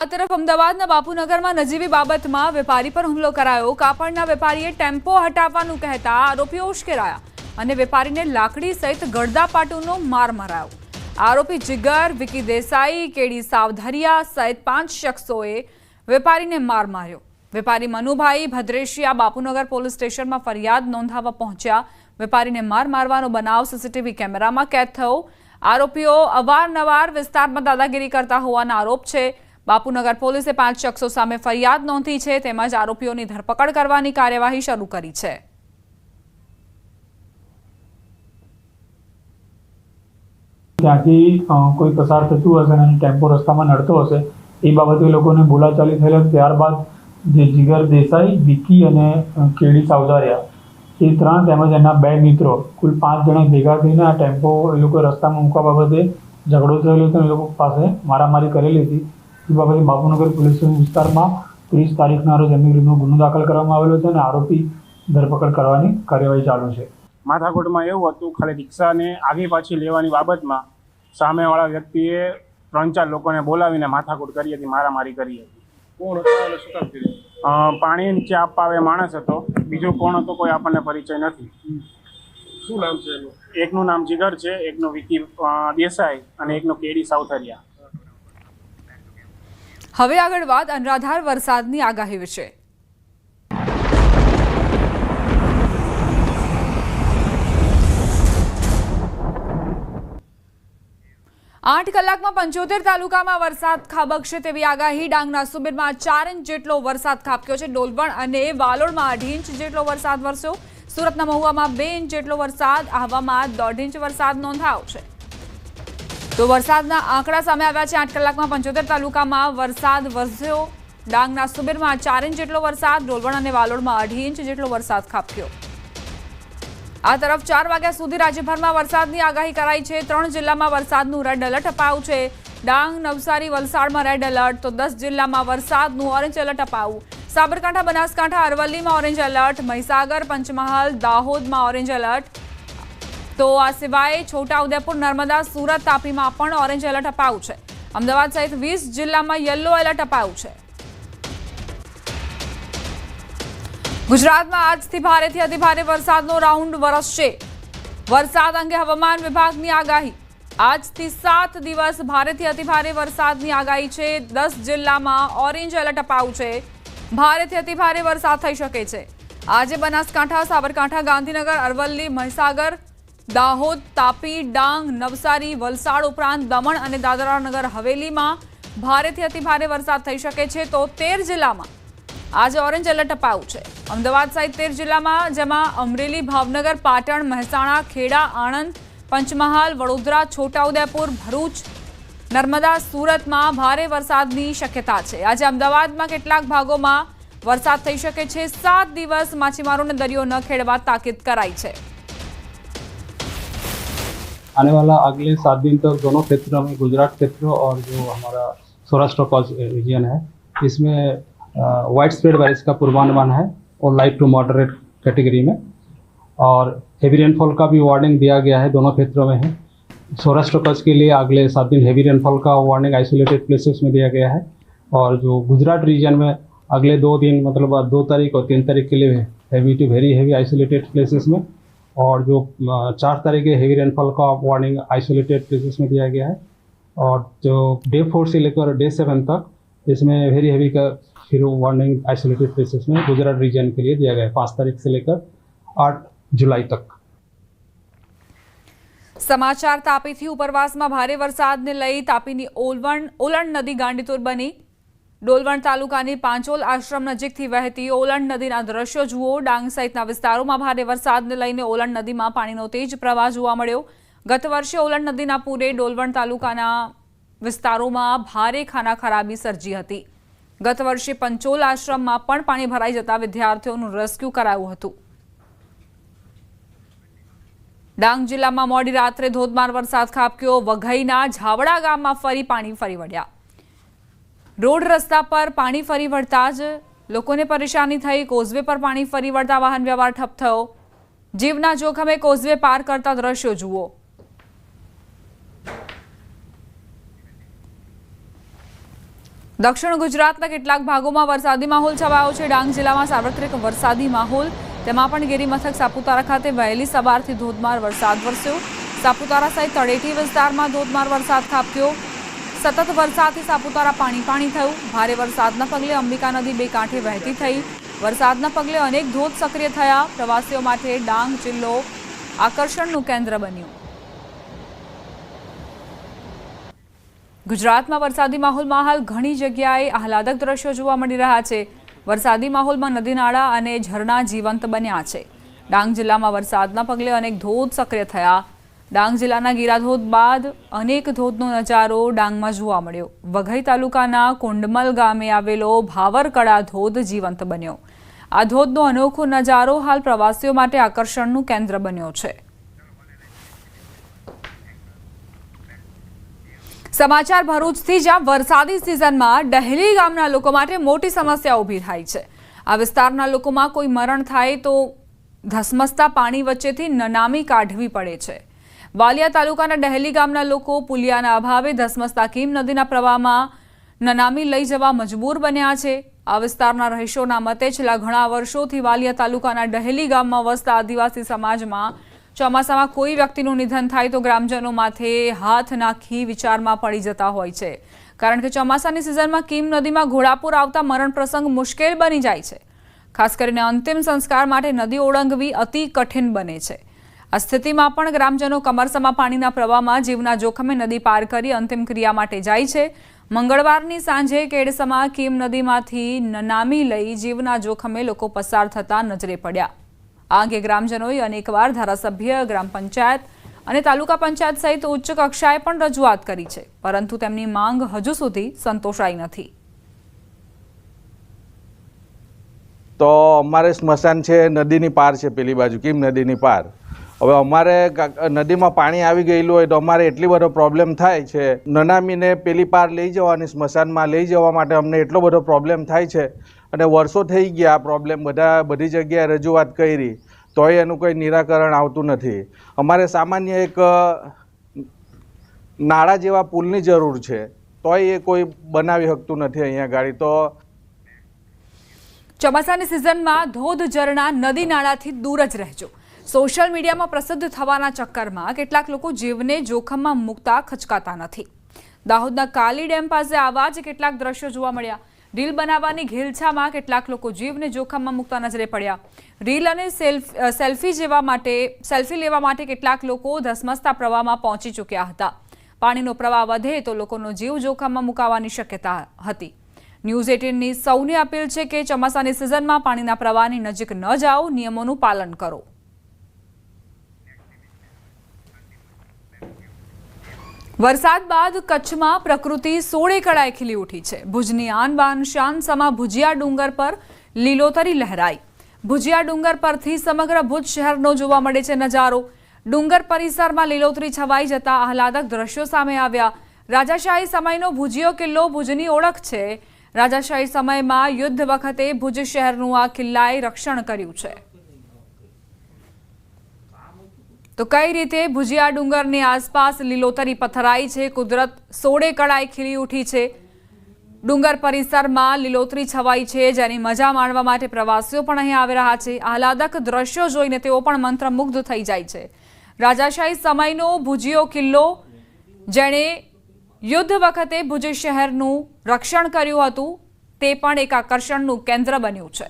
આ તરફ અમદાવાદના બાપુનગરમાં નજીવી બાબતમાં વેપારી પર હુમલો કરાયો। કાપડના વેપારીએ ટેમ્પો હટાવવાનું કહેતા આરોપીઓ ઉશ્કેરાયા અને વેપારીને લાકડી સહિત ગળદાપાટુનો માર મરાયો। આરોપી જીગર, વિકી દેસાઈ, કેડી સાવધારિયા સહિત 5 શખ્સોએ વેપારીને માર માર્યો। વેપારી મનુભાઈ ભદ્રેશિયા બાપુનગર પોલીસ સ્ટેશનમાં ફરિયાદ નોંધાવવા પહોંચ્યા। વેપારીને માર મારવાનો બનાવ સીસીટીવી કેમેરામાં કેદ થયો। આરોપીઓ અવારનવાર વિસ્તારમાં દાદાગીરી કરતા હોવાના આરોપ છે। બાપુનગર પોલીસે 5 શખ્સો સામે ફરિયાદ નોંધી છે તેમજ આરોપીઓની ધરપકડ કરવાની કાર્યવાહી શરૂ કરી છે। ત્યાંથી કોઈ પસાર થતું હશે અને ટેમ્પો રસ્તામાં નડતો હશે એ બાબતે લોકોને બોલાચાલી થયેલ। ત્યારબાદ જે જીગર દેસાઈ, વિકી અને કેડી સાવધારિયા એ 3 તેમજ એના 2 મિત્રો કુલ 5 જણા ભેગા થઈને આ ટેમ્પો એ લોકો રસ્તામાં મૂકવા બાબતે ઝઘડો થયેલો હતો। એ લોકો પાસે મારામારી કરેલી હતી। એ બાબતે બાપુનગર પોલીસ વિસ્તારમાં 30 તારીખના રોજ એમની વિરુદ્ધ ગુનો દાખલ કરવામાં આવેલો છે અને આરોપી ધરપકડ કરવાની કાર્યવાહી ચાલુ છે। માથાકૂટમાં એવું હતું, ખાલી રિક્ષાને આગી પાછી લેવાની બાબતમાં સામેવાળા વ્યક્તિએ 3-4 લોકોને બોલાવીને માથાકૂટ કરી હતી, મારામારી કરી હતી। કોણ હતો અને શું કામ કર્યું? પાણી નીચે આપવા આવે માણસ હતો, બીજો કોણ હતો કોઈ આપણને પરિચય નથી। શું નામ છે એનું? એકનું નામ જીગર છે, એકનું વિકી દેસાઈ અને એકનું કેડી સાવધારિયા। હવે આગળ વાત અનરાધાર વરસાદની આગાહી વિશે। 8 કલાકમાં 75 તાલુકામાં વરસાદ ખાબકશે તેવી આગાહી। ડાંગના સુબીરમાં 4 ઇંચ જેટલો વરસાદ ખાબક્યો છે। ડોલવણ અને વાલોડમાં 2.5 ઇંચ જેટલો વરસાદ વરસ્યો। સુરતના મહુવામાં 2 ઇંચ જેટલો વરસાદ, આહવામાં 1.5 ઇંચ વરસાદ નોંધાયો છે। તો વરસાદના આંકડા સામે આવ્યા છે। 8 કલાકમાં 75 તાલુકામાં વરસાદ વરસ્યો। ડાંગના સુબીરમાં 4 ઇંચ જેટલો વરસાદ, ડોલવણ અને વાલોડમાં 2.5 ઇંચ જેટલો વરસાદ ખાબક્યો। આ તરફ 4 વાગ્યા સુધી રાજ્યભરમાં વરસાદની આગાહી કરાઈ છે। 3 જિલ્લામાં વરસાદનું રેડ એલર્ટ અપાયું છે। ડાંગ, નવસારી, વલસાડમાં રેડ એલર્ટ, તો 10 જિલ્લામાં વરસાદનું ઓરેન્જ એલર્ટ અપાયું। સાબરકાંઠા, બનાસકાંઠા, અરવલ્લીમાં ઓરેન્જ એલર્ટ, મહીસાગર, પંચમહાલ, દાહોદમાં ઓરેન્જ એલર્ટ, તો આ સિવાય છોટાઉદેપુર, નર્મદા, સુરત, તાપીમાં પણ ઓરેન્જ એલર્ટ અપાયું છે। અમદાવાદ સહિત 20 જિલ્લામાં યલો એલર્ટ અપાયું છે। ગુજરાતમાં આજથી ભારેથી અતિભારે વરસાદનો રાઉન્ડ વરસશે। વરસાદ અંગે હવામાન વિભાગની આગાહી। આજથી 7 દિવસ ભારેથી અતિભારે વરસાદની આગાહી છે। 10 જિલ્લામાં ઓરેન્જ એલર્ટ અપાયું છે। ભારેથી અતિભારે વરસાદ થઈ શકે છે। આજે બનાસકાંઠા, સાબરકાંઠા, ગાંધીનગર, અરવલ્લી, મહીસાગર, દાહોદ, તાપી, ડાંગ, નવસારી, વલસાડ ઉપરાંત દમણ અને દાદરાનગર હવેલીમાં ભારેથી અતિભારે વરસાદ થઈ શકે છે। તો 13 જિલ્લામાં આજે ઓરેન્જ એલર્ટ અપાયું છે। અમદાવાદ સહિત 13 જિલ્લામાં, જેમાં અમરેલી, ભાવનગર, પાટણ, મહેસાણા, ખેડા, આણંદ, પંચમહાલ, વડોદરા, છોટાઉદેપુર, ભરૂચ, નર્મદા, સુરતમાં ભારે વરસાદની શક્યતા છે। આજે અમદાવાદમાં કેટલાક ભાગોમાં વરસાદ થઈ શકે છે। 7 દિવસ માછીમારોને દરિયો ન ખેડવા તાકીદ કરાઈ છે। आने वाला अगले 7 दिन तक दोनों क्षेत्रों में, गुजरात क्षेत्र और जो हमारा सौराष्ट्र का रीजन है, इसमें वाइड स्प्रेड बारिश का पूर्वानुमान है और लाइट टू मॉडरेट कैटेगरी में, और हेवी रेनफॉल का भी वार्निंग दिया गया है, दोनों क्षेत्रों में है। सौराष्ट्र कच्छ के लिए अगले 7 दिन हेवी रेनफॉल का वार्निंग आइसोलेटेड प्लेसेस में दिया गया है, और जो गुजरात रीजन में अगले 2 दिन मतलब 2 तारीख और 3 तारीख के लिए heavy to very heavy isolated places में, और जो 4 तारीख के हेवी रेनफॉल का वार्निंग आइसोलेटेड प्लेसेस में दिया गया है, और जो डे 4 से लेकर डे 7 तक इसमें वेरी हेवी का फिर वार्निंग आइसोलेटेड प्लेसेस में गुजरात रीजन के लिए दिया गया है 5 तारीख से लेकर 8 जुलाई तक। સમાચાર તાપીથી ઉપરવાસમાં ભારે વરસાદને લઈ તાપીની ઓલણ નદી ગાંડીતુર બની। ડોલવણ તાલુકાની પાંચોલ આશ્રમ નજીકથી વહેતી ઓલણ નદીના દ્રશ્યો જુઓ। ડાંગ સહિતના વિસ્તારોમાં ભારે વરસાદને લઈને ઓલણ નદીમાં પાણીનો તેજ પ્રવાહ જોવા મળ્યો। ગત વર્ષે ઓલણ નદીના પૂરે ડોલવણ તાલુકાના વિસ્તારોમાં ભારે ખાનાખરાબી સર્જી હતી। ગત વર્ષે પંચોલ આશ્રમમાં પણ પાણી ભરાઈ જતા વિદ્યાર્થીઓનું રેસ્ક્યુ કરાયું હતું। ડાંગ જિલ્લામાં મોડી રાત્રે ધોધમાર વરસાદ ખાબક્યો। વઘઈના ઝાવડા ગામમાં ફરી પાણી ફરી વળ્યા। રોડ રસ્તા પર પાણી ફરી વળતા જ લોકોને પરેશાની થઈ। કોઝવે પર પાણી ફરી વળતા વાહન વ્યવહાર ઠપ થયો। જીવના જોખમે કોઝવે પાર કરતા દ્રશ્યો જુઓ। દક્ષિણ ગુજરાતના કેટલાક ભાગોમાં વરસાદી માહોલ છવાયો છે. ડાંગ જિલ્લામાં સાર્વત્રિક વરસાદી માહોલ, તેમાં પણ ગિરિમથક સાપુતારા ખાતે વહેલી સવારથી ધોધમાર વરસાદ વરસ્યો. સાપુતારા સહિત તળેટી વિસ્તારમાં ધોધમાર વરસાદ ખાબક્યો. સતત વરસાદથી સાપુતારા પાણી થયું. ભારે વરસાદના પગલે અંબિકા નદી બે કાંઠે વહેતી થઈ. વરસાદના પગલે અનેક ધોધ સક્રિય થયા. પ્રવાસીઓ માટે ડાંગ જિલ્લો આકર્ષણનું કેન્દ્ર બન્યું. ગુજરાતમાં વરસાદી માહોલમાં હાલ ઘણી જગ્યાએ આહલાદક દ્રશ્યો જોવા મળી રહ્યા છે. વરસાદી માહોલમાં નદી નાળા અને ઝરણા જીવંત બન્યા છે. ડાંગ જિલ્લામાં વરસાદના પગલે અનેક ધોધ સક્રિય થયા. ડાંગ જિલ્લાના ગીરાધોધ બાદ અનેક ધોધનો નજારો ડાંગમાં જોવા મળ્યો. વઘઈ તાલુકાના કુંડમલ ગામે આવેલો ભાવરકડા ધોધ જીવંત બન્યો. આ ધોધનો અનોખો નજારો હાલ પ્રવાસીઓ માટે આકર્ષણનું કેન્દ્ર બન્યો છે. સમાચાર ભરૂચથી, જ્યાં વરસાદી સિઝનમાં ડહેલી ગામના લોકો માટે મોટી સમસ્યા ઊભી થાય છે. આ વિસ્તારના લોકોમાં કોઈ મરણ થાય તો ધસમસતા પાણી વચ્ચેથી નનામી કાઢવી પડે છે. વાલિયા તાલુકાના ડહેલી ગામના લોકો પુલિયાના અભાવે ધસમસતા કીમ નદીના પ્રવાહમાં નનામી લઈ જવા મજબૂર બન્યા છે. આ વિસ્તારના રહીશોના મતે છેલ્લા ઘણા વર્ષોથી વાલિયા તાલુકાના ડહેલી ગામમાં વસતા આદિવાસી સમાજમાં ચોમાસામાં કોઈ વ્યક્તિનું નિધન થાય તો ગ્રામજનો માથે હાથ નાખી વિચારમાં પડી જતા હોય છે. કારણ કે ચોમાસાની સિઝનમાં કીમ નદીમાં ઘોડાપૂર આવતા મરણ પ્રસંગ મુશ્કેલ બની જાય છે. ખાસ કરીને અંતિમ સંસ્કાર માટે નદી ઓળંગવી અતિ કઠિન બને છે. આ સ્થિતિમાં પણ ગ્રામજનો કમરસમાં પાણીના પ્રવાહમાં જીવના જોખમે નદી પાર કરી અંતિમ ક્રિયા માટે જાય છે. મંગળવારની સાંજે કેડસમાં કીમ નદીમાંથી નનામી લઈ જીવના જોખમે લોકો પસાર થતા નજરે પડ્યા. આ અંગે ગ્રામજનોએ અનેકવાર ધારાસભ્ય, ગ્રામ પંચાયત અને તાલુકા પંચાયત સહિત ઉચ્ચ કક્ષાએ પણ રજૂઆત કરી છે, પરંતુ તેમની માંગ હજુ સુધી સંતોષાઈ નથી. તો અમારે સ્મશાન છે નદીની પાર છે, પેલી બાજુ કીમ નદીની પાર. હવે અમારે નદીમાં પાણી આવી ગયેલું હોય તો અમારે એટલી બધો પ્રોબ્લેમ થાય છે. નનામીને પેલી પાર લઈ જવાની, સ્મશાનમાં લઈ જવા માટે અમને એટલો બધો પ્રોબ્લેમ થાય છે. અને વર્ષો થઈ ગયા આ પ્રોબ્લેમ, બધી જગ્યાએ રજૂઆત કરી તોય એનું કોઈ નિરાકરણ આવતું નથી. અમારે સામાન્ય એક નાળા જેવા પુલની જરૂર છે, તોય એ કોઈ બનાવી શકતું નથી અહીંયા ગાડી. તો ચોમાસાની સિઝનમાં ધોધ, ઝરણા, નદી નાળાથી દૂર જ રહેજો. સોશિયલ મીડિયામાં પ્રસિદ્ધ થવાના ચક્કરમાં કેટલાક લોકો જીવને જોખમમાં મૂકતા ખચકાતા નથી. દાહોદના કાલી ડેમ પાસે આવા જ કેટલાક દ્રશ્યો જોવા મળ્યા. રીલ બનાવવાની ઘેલછામાં કેટલાક લોકો જીવને જોખમમાં મૂકતા નજરે પડ્યા. રીલ અને સેલ્ફી લેવા માટે કેટલાક લોકો ધસમસતા પ્રવાહમાં પહોંચી ચૂક્યા હતા. પાણીનો પ્રવાહ વધે તો લોકોનો જીવ જોખમમાં મુકાવાની શક્યતા હતી. ન્યૂઝ 18ની સૌને અપીલ છે કે ચોમાસાની સિઝનમાં પાણીના પ્રવાહની નજીક ન જાઓ, નિયમોનું પાલન કરો. વરસાદ બાદ કચ્છમાં પ્રકૃતિ સોળે કળાએ ખીલી ઉઠી છે. ભુજની આન બાન શાન સમા ભુજિયા ડુંગર પર લીલોતરી લહેરાઈ. ભુજિયા ડુંગર પરથી સમગ્ર ભુજ શહેરનો જોવા મળે છે નજારો. ડુંગર પરિસરમાં લીલોતરી છવાઈ જતા આહલાદક દ્રશ્યો સામે આવ્યા. રાજાશાહી સમયનો ભુજિયો કિલ્લો ભુજની ઓળખ છે. રાજાશાહી સમયમાં યુદ્ધ વખતે ભુજ શહેરનું આ કિલ્લાએ રક્ષણ કર્યું છે. તો કઈ રીતે ભુજિયા ડુંગરની આસપાસ લીલોતરી પથરાઈ છે, કુદરત સોળે કળાએ ખીલી ઉઠી છે. ડુંગર પરિસરમાં લીલોતરી છવાઈ છે, જેની મજા માણવા માટે પ્રવાસીઓ પણ અહીં આવી રહ્યા છે. આહલાદક દ્રશ્યો જોઈને તેઓ પણ મંત્રમુગ્ધ થઈ જાય છે. રાજાશાહી સમયનો ભુજિયો કિલ્લો, જેણે યુદ્ધ વખતે ભુજ શહેરનું રક્ષણ કર્યું હતું, તે પણ એક આકર્ષણનું કેન્દ્ર બન્યું છે.